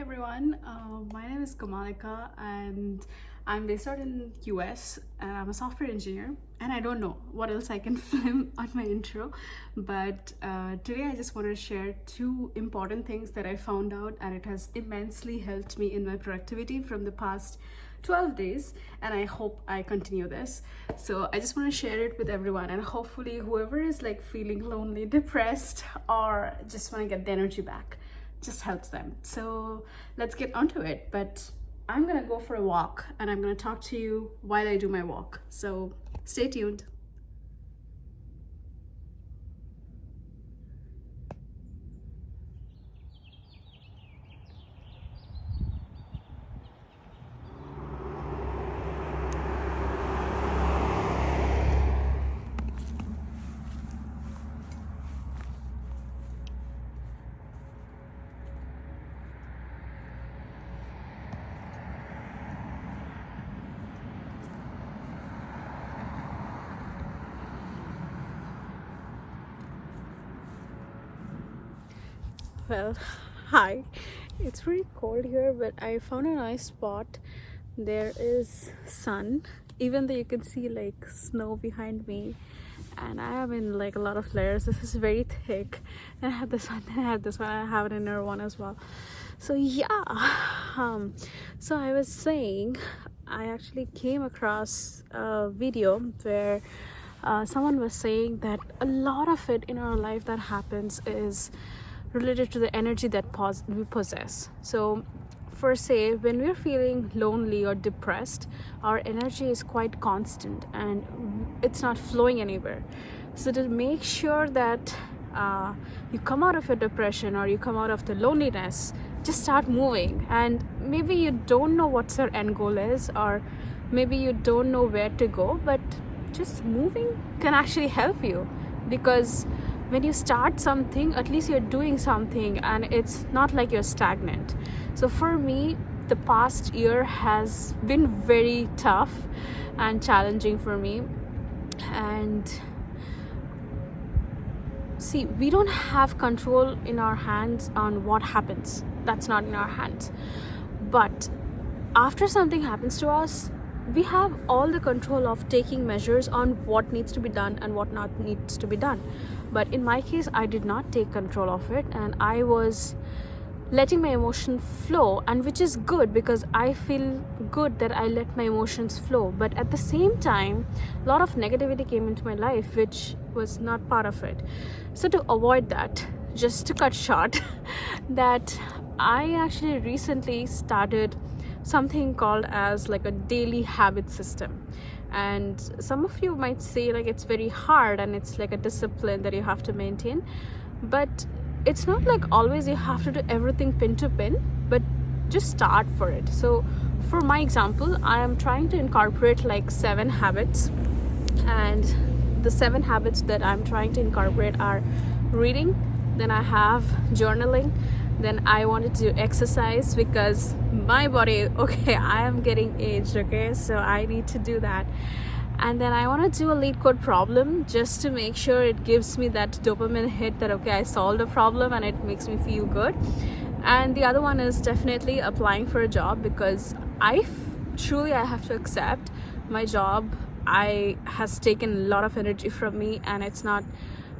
everyone. My name is Kamalika and I'm based out in US and I'm a software engineer, and I don't know what else I can film on my intro, but today I just want to share two important things that I found out, and it has immensely helped me in my productivity from the past 12 days, and I hope I continue this. So I just want to share it with everyone, and hopefully whoever is like feeling lonely, depressed, or just want to get the energy back, just helps them. So let's get onto it. But I'm gonna go for a walk and I'm gonna talk to you while I do my walk. So stay tuned. Well, hi. It's pretty cold here, but I found a nice spot. There is sun, even though you can see like snow behind me, and I am in like a lot of layers. This is very thick, and I have this one, and I have this one, I have an inner one as well. So yeah, so I was saying, I actually came across a video where someone was saying that a lot of it in our life that happens is related to the energy that we possess. So for say, when we're feeling lonely or depressed, our energy is quite constant and it's not flowing anywhere. So to make sure that you come out of your depression or you come out of the loneliness, just start moving. And maybe you don't know what your end goal is, or maybe you don't know where to go, but just moving can actually help you, because when you start something, at least you're doing something and it's not like you're stagnant. So for me, the past year has been very tough and challenging for me. And see, we don't have control in our hands on what happens. That's not in our hands. But after something happens to us, we have all the control of taking measures on what needs to be done and what not needs to be done. But in my case, I did not take control of it, and I was letting my emotion flow, and which is good because I feel good that I let my emotions flow. But at the same time, a lot of negativity came into my life, which was not part of it. So to avoid that, just to cut short, that I actually recently started something called as like a daily habit system. And some of you might say like it's very hard and it's like a discipline that you have to maintain, but it's not like always you have to do everything pin to pin, but just start for it. So for my example, I am trying to incorporate like 7 habits, and the 7 habits that I'm trying to incorporate are reading, then I have journaling, then I wanted to exercise because my body, okay, I am getting aged, okay, so I need to do that. And then I want to do a lead code problem just to make sure it gives me that dopamine hit that okay, I solved a problem and it makes me feel good. And the other one is definitely applying for a job, because I have to accept my job has taken a lot of energy from me, and it's not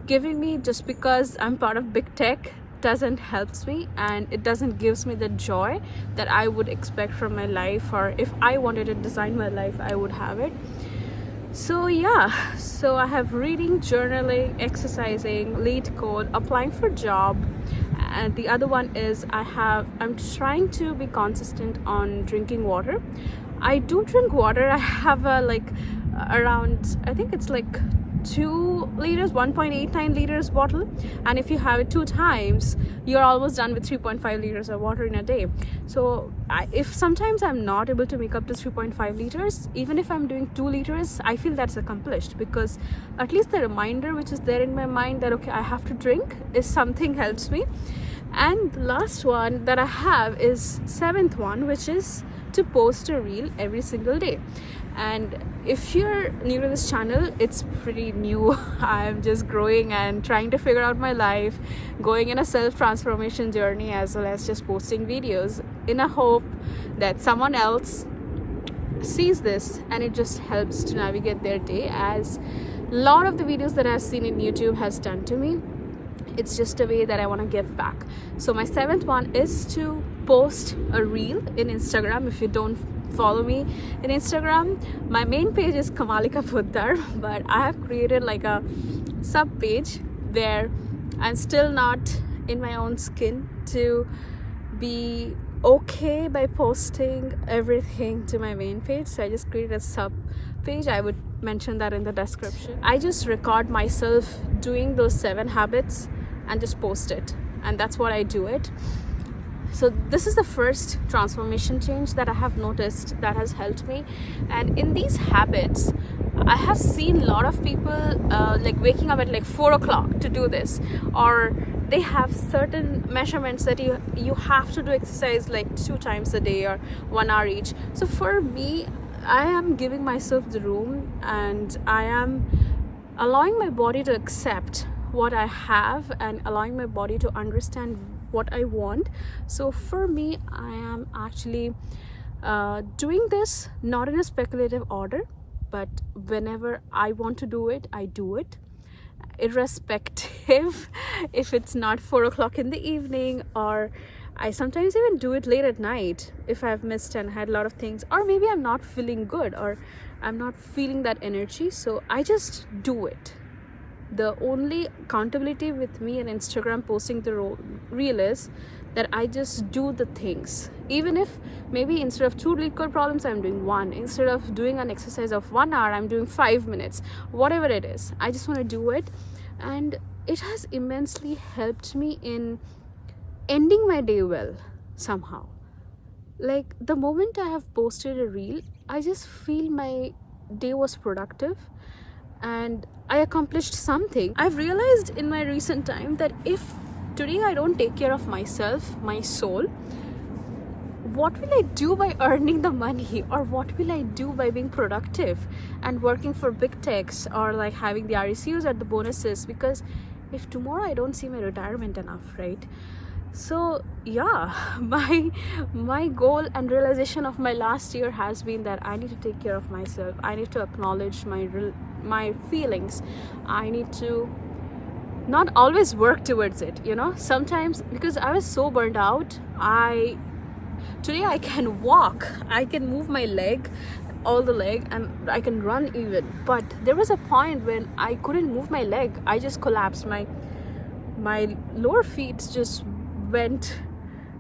giving me, just because I'm part of big tech doesn't helps me, and it doesn't gives me the joy that I would expect from my life, or if I wanted to design my life, I would have it. So yeah, so I have reading, journaling, exercising, lead code, applying for job, and the other one is I'm trying to be consistent on drinking water. I do drink water. I have around, I think it's like 2 liters, 1.89 liters bottle, and if you have it 2 times, you're almost done with 3.5 liters of water in a day. So if sometimes I'm not able to make up to 3.5 liters, even if I'm doing 2 liters, I feel that's accomplished, because at least the reminder which is there in my mind that okay, I have to drink is something helps me. And the last one that I have is 7th one, which is to post a reel every single day. And if you're new to this channel, it's pretty new. I'm just growing and trying to figure out my life, going in a self-transformation journey, as well as just posting videos in a hope that someone else sees this and it just helps to navigate their day, as a lot of the videos that I've seen in YouTube has done to me. It's just a way that I want to give back. So my 7th one is to post a reel in Instagram. If you don't follow me in Instagram, my main page is Kamalika Puddar, but I have created like a sub page where I'm still not in my own skin to be okay by posting everything to my main page. So I just created a sub page. I would mention that in the description. I just record myself doing those 7 habits and just post it, and that's what I do it. So this is the first transformation change that I have noticed that has helped me. And in these habits, I have seen a lot of people like waking up at like 4 o'clock to do this, or they have certain measurements that you have to do exercise like 2 times a day or 1 hour each. So for me, I am giving myself the room, and I am allowing my body to accept what I have and allowing my body to understand what I want. So for me, I am actually doing this not in a speculative order, but whenever I want to do it, I do it, irrespective if it's not 4 o'clock in the evening, or I sometimes even do it late at night if I've missed and had a lot of things, or maybe I'm not feeling good or I'm not feeling that energy. So I just do it. The only accountability with me and Instagram posting the reel is that I just do the things. Even if maybe instead of 2 liquid problems, I'm doing 1. Instead of doing an exercise of 1 hour, I'm doing 5 minutes. Whatever it is, I just want to do it. And it has immensely helped me in ending my day well somehow. Like the moment I have posted a reel, I just feel my day was productive and I accomplished something. I've realized in my recent time that if today I don't take care of myself, my soul, what will I do by earning the money, or what will I do by being productive and working for big techs, or like having the RECUs or the bonuses? Because if tomorrow I don't see my retirement enough, right? So yeah, my goal and realization of my last year has been that I need to take care of myself. I need to acknowledge my feelings. I need to not always work towards it, sometimes, because I was so burned out. Today I can walk, I can move my leg, all the leg, and I can run even, but there was a point when I couldn't move my leg. I just collapsed. My lower feet just went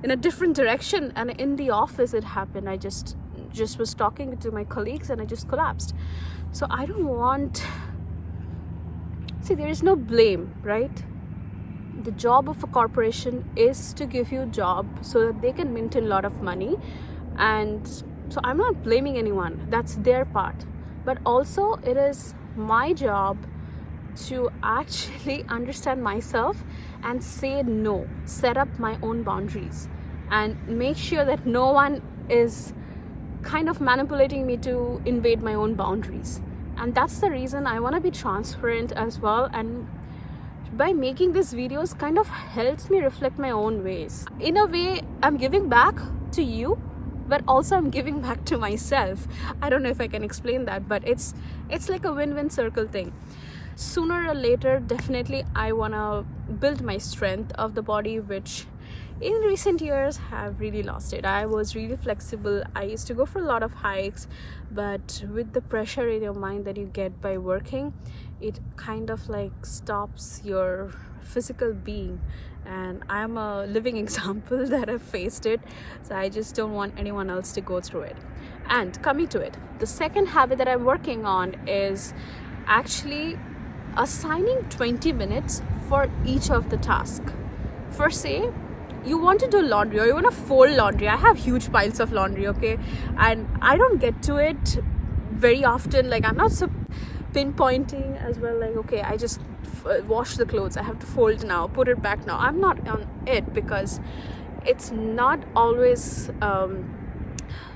in a different direction, and in the office it happened. I just was talking to my colleagues and I just collapsed. So I don't want, see, there is no blame, right? The job of a corporation is to give you a job so that they can mint a lot of money, and so I'm not blaming anyone. That's their part. But also it is my job to actually understand myself and say no, set up my own boundaries, and make sure that no one is kind of manipulating me to invade my own boundaries. And that's the reason I want to be transparent as well, and by making these videos kind of helps me reflect my own ways. In a way, I'm giving back to you, but also I'm giving back to myself. I don't know if I can explain that, but it's like a win-win circle thing. Sooner or later, definitely I want to build my strength of the body, which in recent years have really lost it. I was really flexible. I used to go for a lot of hikes, but with the pressure in your mind that you get by working, it kind of like stops your physical being. And I'm a living example that I've faced it, so I just don't want anyone else to go through it. And coming to it, the second habit that I'm working on is actually assigning 20 minutes for each of the tasks. For say, you want to do laundry or you want to fold laundry. I have huge piles of laundry, okay, and I don't get to it very often. Like, I'm not so pinpointing as well, like, okay, I just wash the clothes, I have to fold now, put it back now. I'm not on it because it's not always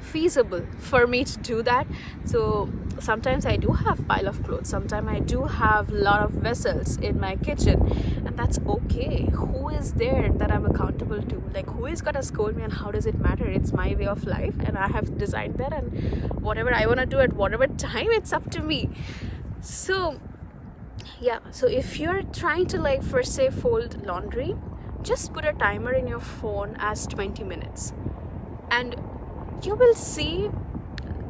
feasible for me to do that. So sometimes I do have pile of clothes, sometimes I do have a lot of vessels in my kitchen, and that's okay. Who is there that I'm accountable to? Like, who is gonna scold me, and how does it matter? It's my way of life, and I have designed that, and whatever I want to do at whatever time, it's up to me. So yeah, so if you're trying to, like, for say fold laundry, just put a timer in your phone as 20 minutes, and you will see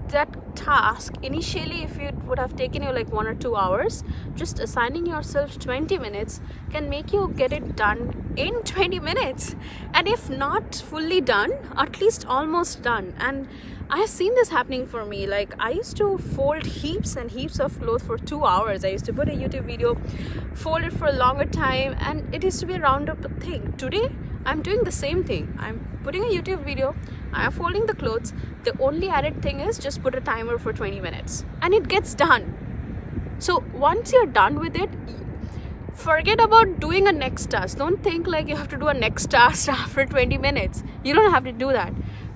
that task initially, if it would have taken you like 1 or 2 hours, just assigning yourself 20 minutes can make you get it done in 20 minutes, and if not fully done, at least almost done. And I have seen this happening for me. Like, I used to fold heaps and heaps of clothes for 2 hours. I used to put a YouTube video, fold it for a longer time, and it used to be a round up thing. Today I'm doing the same thing. I'm putting a YouTube video, I am folding the clothes. The only added thing is just put a timer for 20 minutes and it gets done. So once you're done with it, forget about doing a next task. Don't think like you have to do a next task after 20 minutes. You don't have to do that.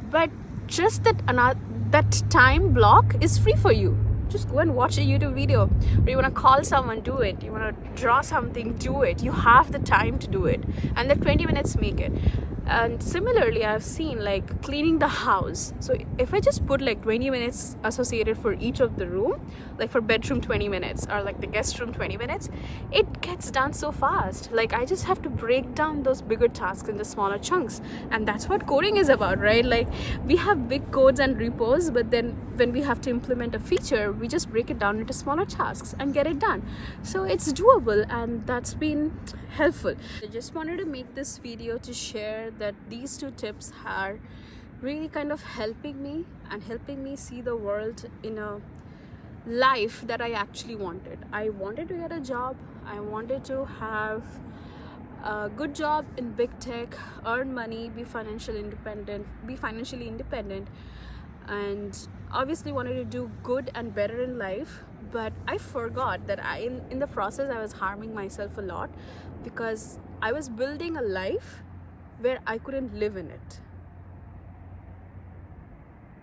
But just that time block is free for you. Just go and watch a YouTube video, or you want to call someone, do it. You want to draw something, do it. You have the time to do it, and the 20 minutes make it. And similarly, I've seen like cleaning the house. So if I just put like 20 minutes associated for each of the room, like for bedroom 20 minutes or like the guest room 20 minutes, it gets done so fast. Like, I just have to break down those bigger tasks into smaller chunks, and that's what coding is about, right? Like, we have big codes and repos, but then when we have to implement a feature, we just break it down into smaller tasks and get it done. So it's doable, and that's been helpful. I just wanted to make this video to share that these two tips are really kind of helping me see the world in a life that I actually wanted. I wanted to get a job. I wanted to have a good job in big tech, earn money, be financially independent, and obviously wanted to do good and better in life. But I forgot that in the process I was harming myself a lot, because I was building a life where I couldn't live in it.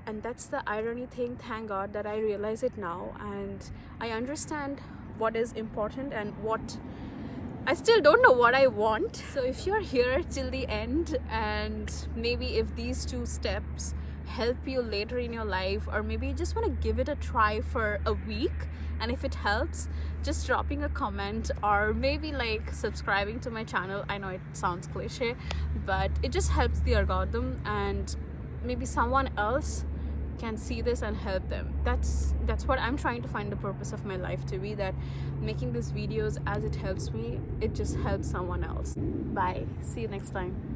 And that's the irony thing. Thank God that I realize it now, and I understand what is important and what I still don't know what I want. So if you're here till the end, and maybe if these two steps help you later in your life, or maybe you just want to give it a try for a week, and if it helps, just dropping a comment, or maybe like subscribing to my channel. I know it sounds cliche, but it just helps the algorithm, and maybe someone else can see this and help them. That's what I'm trying to find the purpose of my life to be, that making these videos, as it helps me, it just helps someone else. Bye, see you next time.